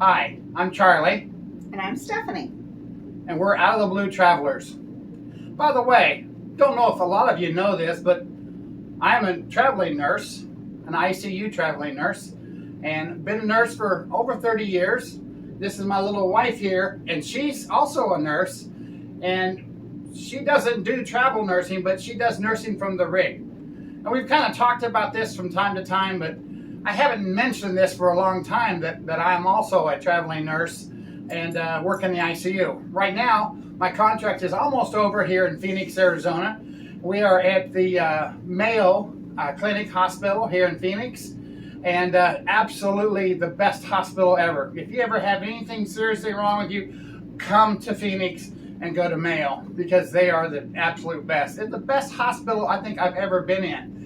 Hi, I'm Charlie. And I'm Stephanie. And we're Out of the Blue Travelers. By the way, don't know if a lot of you know this, but I'm a traveling nurse, an ICU traveling nurse, and been a nurse for over 30 years. This is my little wife here, and she's also a nurse, and she doesn't do travel nursing, but she does nursing from the rig. And we've kind of talked about this from time to time, but I haven't mentioned this for a long time, that I'm also a traveling nurse and work in the ICU. Right now, my contract is almost over here in Phoenix, Arizona. We are at the Mayo Clinic Hospital here in Phoenix, and absolutely the best hospital ever. If you ever have anything seriously wrong with you, come to Phoenix and go to Mayo, because they are the absolute best. It's the best hospital I think I've ever been in,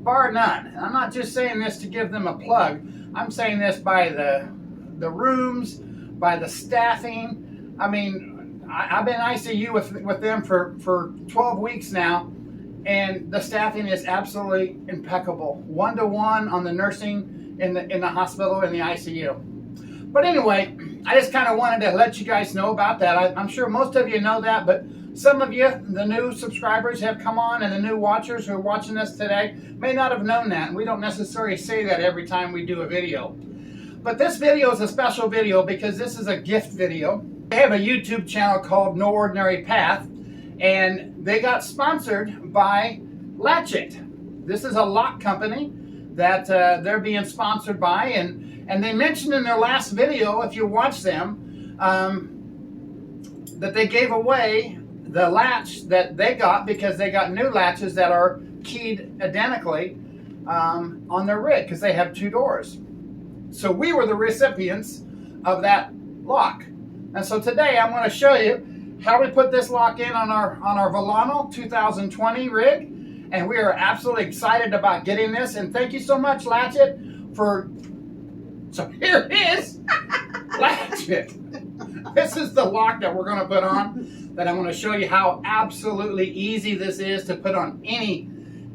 bar none. And I'm not just saying this to give them a plug. I'm saying this by the rooms, by the staffing. I mean, I've been in ICU with them for 12 weeks now, and the staffing is absolutely impeccable. 1-to-1 on the nursing in the hospital and the ICU. But anyway, I just kind of wanted to let you guys know about that. I'm sure most of you know that, but some of you, the new subscribers, have come on, and the new watchers who are watching us today may not have known that. And we don't necessarily say that every time we do a video. But this video is a special video because this is a gift video. They have a YouTube channel called No Ordinary Path, and they got sponsored by Latch-It. This is a lock company that they're being sponsored by, and they mentioned in their last video, if you watch them, that they gave away the latch that they got, because they got new latches that are keyed identically on their rig, because they have 2 doors. So we were the recipients of that lock. And so today I'm going to show you how we put this lock in on our Volano 2020 rig. And we are absolutely excited about getting this. And thank you so much, Latch-It, for... So here it is, Latch-It. This is the lock that we're going to put on, that I'm going to show you how absolutely easy this is to put on any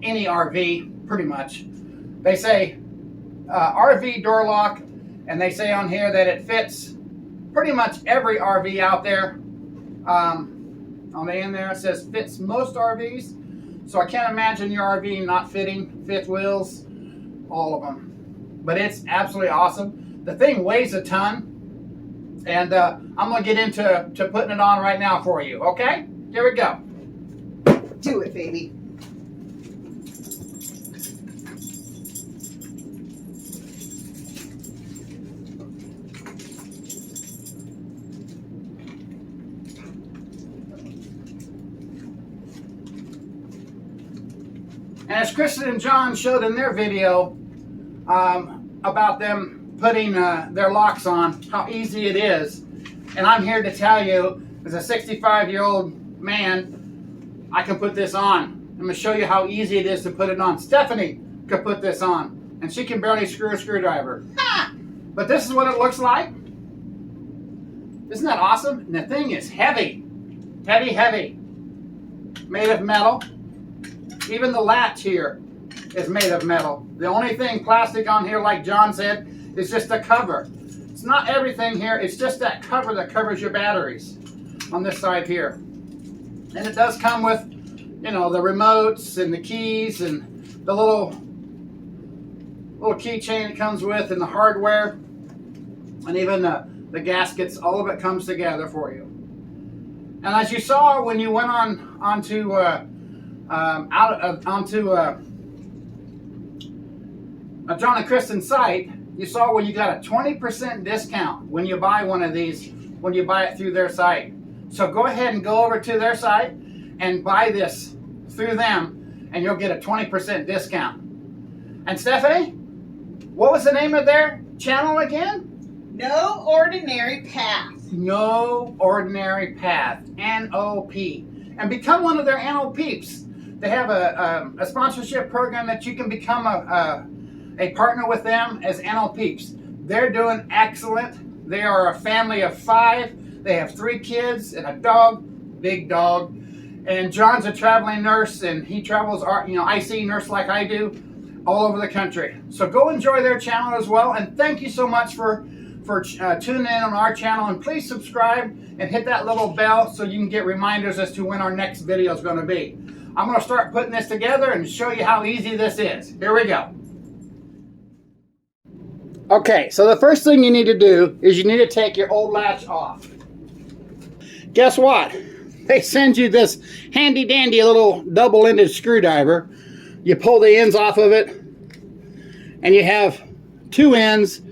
RV, pretty much. They say RV door lock, and they say on here that it fits pretty much every RV out there. On the end there it says fits most RVs. So I can't imagine your RV not fitting, fifth wheels, all of them. But it's absolutely awesome. The thing weighs a ton, and I'm going to get into putting it on right now for you, okay? Here we go. Do it, baby. And as Kristen and John showed in their video about them putting their locks on, how easy it is. And I'm here to tell you, as a 65-year-old man, I can put this on. I'm going to show you how easy it is to put it on. Stephanie could put this on, and she can barely screw a screwdriver. Ha! But this is what it looks like. Isn't that awesome? And the thing is heavy. Heavy, heavy. Made of metal. Even the latch here is made of metal. The only thing plastic on here, like John said, is just a cover. It's not everything here, it's just that cover that covers your batteries on this side here. And it does come with, you know, the remotes and the keys and the little keychain it comes with, and the hardware, and even the gaskets. All of it comes together for you. And as you saw when you went onto John and Kristen's site, you saw where you got a 20% discount when you buy one of these, when you buy it through their site. So go ahead and go over to their site and buy this through them, and you'll get a 20% discount. And Stephanie, what was the name of their channel again? No Ordinary Path. No Ordinary Path, N-O-P. And become one of their NO-Peeps. They have a sponsorship program that you can become a partner with them as NO-Peeps. They're doing excellent. They are a family of 5. They have 3 kids and a dog, big dog. And John's a traveling nurse, and he travels, IC nurse like I do, all over the country. So go enjoy their channel as well. And thank you so much for for tuning in on our channel, and please subscribe and hit that little bell so you can get reminders as to when our next video is going to be. I'm going to start putting this together and show you how easy this is. Here we go. Okay, so the first thing you need to do is you need to take your old latch off. Guess what? They send you this handy dandy little double-ended screwdriver. You pull the ends off of it and you have two ends.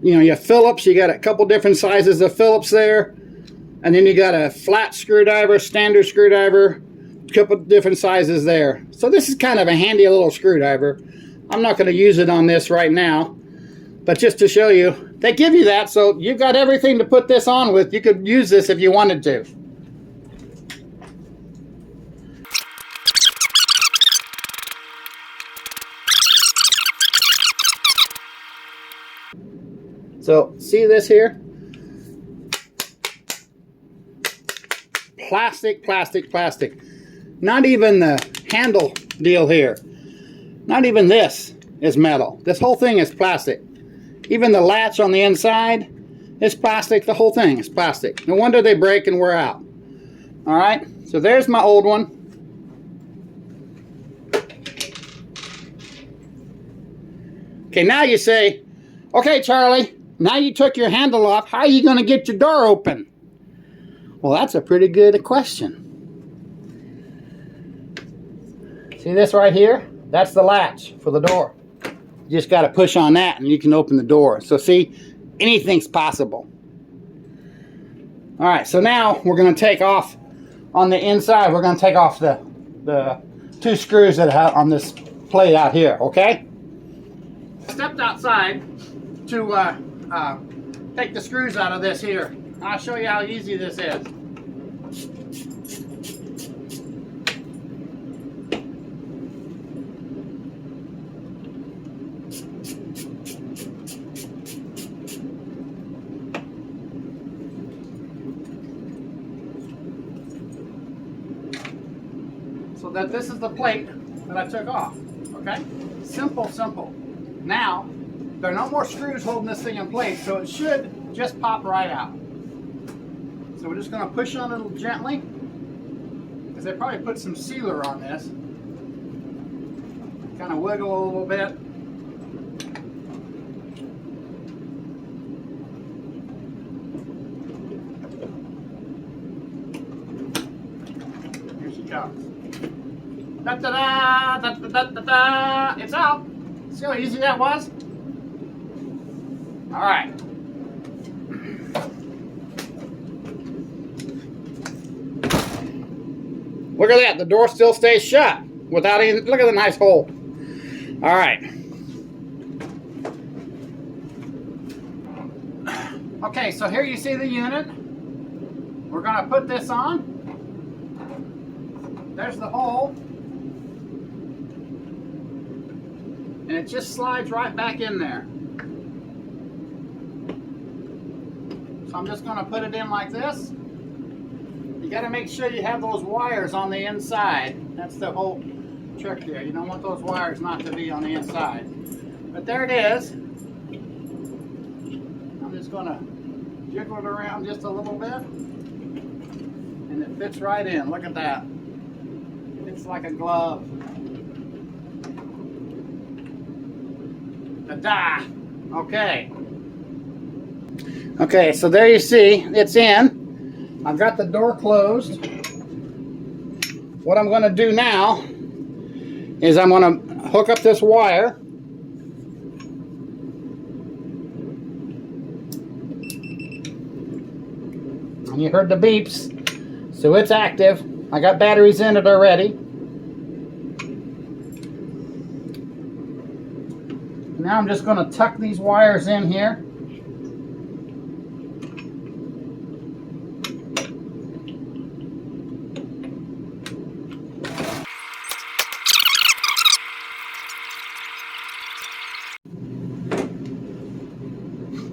You know, you have Phillips, you got a couple different sizes of Phillips there. And then you got a flat screwdriver, standard screwdriver, a couple different sizes there. So this is kind of a handy little screwdriver. I'm not going to use it on this right now, but just to show you, they give you that, so you've got everything to put this on with. You could use this if you wanted to. So, see this here? Plastic, plastic, plastic. Not even the handle deal here. Not even this is metal. This whole thing is plastic. Even the latch on the inside is plastic. The whole thing is plastic. No wonder they break and wear out. Alright, so there's my old one. Okay, now you say, okay, Charlie, now you took your handle off, how are you going to get your door open? Well, that's a pretty good question. See this right here? That's the latch for the door. You just got to push on that and you can open the door. So see, anything's possible. All right, so now we're going to take off on the inside. We're going to take off the two screws that are on this plate out here, okay? I stepped outside to take the screws out of this here. I'll show you how easy this is. So that this is the plate that I took off, okay? Simple, simple. Now, there are no more screws holding this thing in place, so it should just pop right out. So we're just going to push on it gently, because they probably put some sealer on this. Kind of wiggle a little bit. Here she comes. Da-da-da, da-da-da-da-da. It's out. See how easy that was? All right. Look at that. The door still stays shut without any. Look at the nice hole. All right. Okay, so here you see the unit. We're going to put this on. There's the hole. And it just slides right back in there. So I'm just going to put it in like this. You got to make sure you have those wires on the inside. That's the whole trick there. You don't want those wires not to be on the inside. But there it is. I'm just going to jiggle it around just a little bit. And it fits right in. Look at that. It's like a glove. Ta-da! Okay. Okay, so there you see, it's in. I've got the door closed. What I'm going to do now is I'm going to hook up this wire. And you heard the beeps, so it's active. I got batteries in it already. Now I'm just going to tuck these wires in here.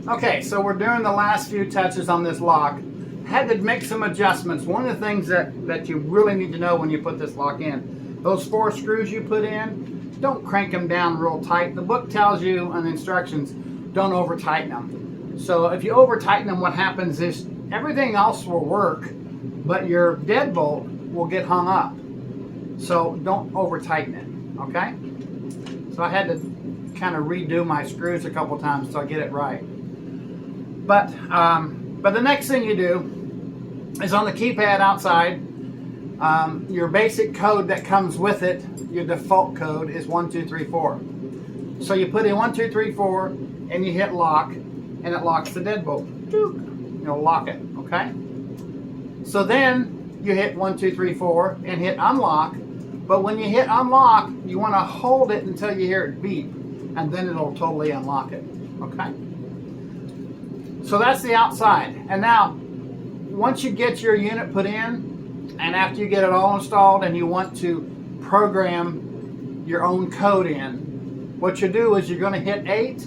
Okay, so we're doing the last few touches on this lock. Had to make some adjustments. One of the things that you really need to know when you put this lock in, those 4 screws you put in, don't crank them down real tight. The book tells you on the instructions, don't over tighten them. So if you over tighten them, what happens is everything else will work, but your deadbolt will get hung up. So don't over tighten it, okay? So I had to kind of redo my screws a couple times so I get it right. But the next thing you do is on the keypad outside, your basic code that comes with it, your default code is 1, 2, 3, 4. So you put in 1, 2, 3, 4 and you hit lock and it locks the deadbolt. You'll lock it, okay? So then you hit 1, 2, 3, 4 and hit unlock. But when you hit unlock, you want to hold it until you hear it beep, and then it'll totally unlock it, okay? So that's the outside. And now, once you get your unit put in, and after you get it all installed and you want to program your own code in, what you do is you're going to hit 8,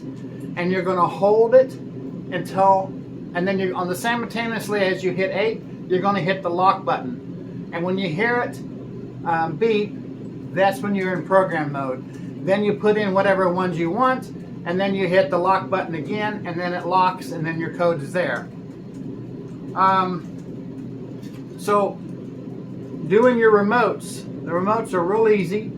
and you're going to hold it until, and then you're on the simultaneously as you hit 8, you're going to hit the lock button. And when you hear it beep, that's when you're in program mode. Then you put in whatever ones you want, and then you hit the lock button again, and then it locks, and then your code is there. So doing your remotes, the remotes are real easy.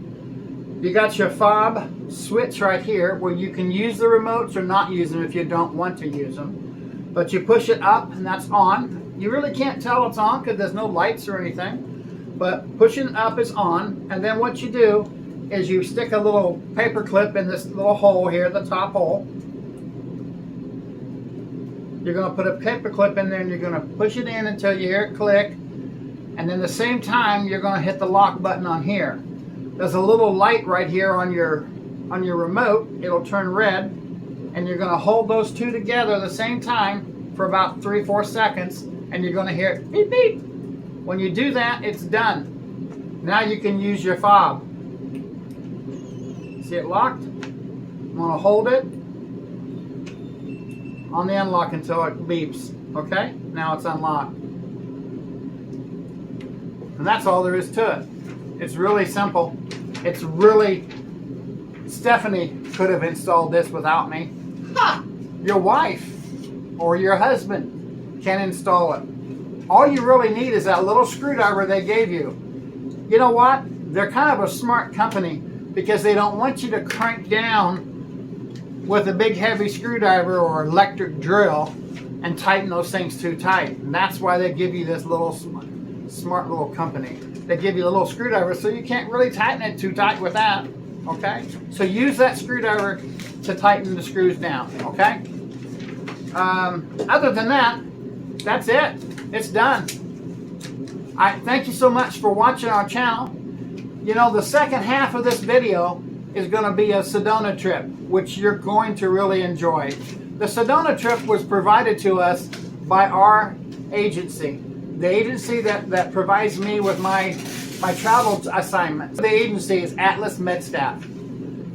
You got your fob switch right here where you can use the remotes or not use them if you don't want to use them. But you push it up and that's on. You really can't tell it's on because there's no lights or anything. But pushing up is on, and then what you do is you stick a little paper clip in this little hole here, the top hole. You're going to put a paper clip in there and you're going to push it in until you hear it click, and then the same time you're going to hit the lock button on here. There's a little light right here on your remote. It'll turn red, and you're going to hold those two together at the same time for about 3-4 seconds, and you're going to hear it beep beep. When you do that, it's done. Now you can use your fob. See it locked? I'm going to hold it on the unlock until it beeps. Okay? Now it's unlocked. And that's all there is to it. It's really simple. It's really... Stephanie could have installed this without me. Ha! Your wife or your husband can install it. All you really need is that little screwdriver they gave you. You know what? They're kind of a smart company because they don't want you to crank down with a big heavy screwdriver or electric drill and tighten those things too tight. And that's why they give you this little smart little company. They give you a little screwdriver so you can't really tighten it too tight with that. Okay? So use that screwdriver to tighten the screws down. Okay? Other than that, that's it. It's done. I thank you so much for watching our channel. You know, the second half of this video is going to be a Sedona trip, which you're going to really enjoy. The Sedona trip was provided to us by our agency. The agency that provides me with my travel assignments. The agency is Atlas MedStaff.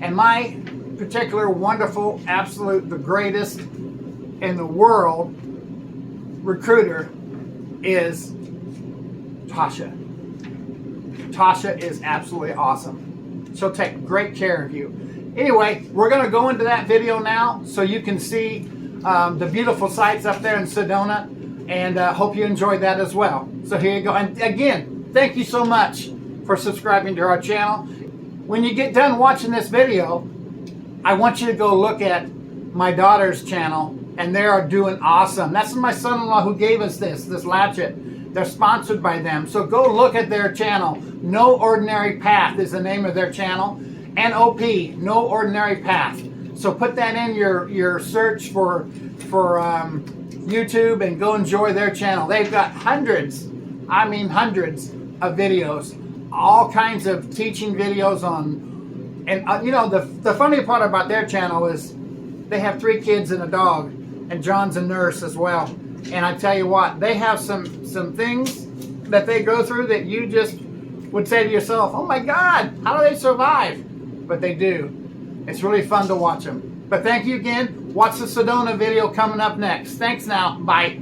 And my particular wonderful, absolute, the greatest in the world recruiter is Tasha. Tasha is absolutely awesome. She'll take great care of you. Anyway, we're going to go into that video now so you can see the beautiful sights up there in Sedona, and hope you enjoyed that as well. So here you go. And again, thank you so much for subscribing to our channel. When you get done watching this video, I want you to go look at my daughter's channel, and they are doing awesome. That's my son-in-law who gave us this Latch-It. They're sponsored by them. So go look at their channel. No Ordinary Path is the name of their channel. NOP, No Ordinary Path. So put that in your search for YouTube and go enjoy their channel. They've got hundreds, I mean hundreds of videos. All kinds of teaching videos on, and you know, the funny part about their channel is they have 3 kids and a dog, and John's a nurse as well. And I tell you what, they have some things that they go through that you just would say to yourself, oh my God, how do they survive? But they do. It's really fun to watch them. But thank you again. Watch the Sedona video coming up next. Thanks now. Bye.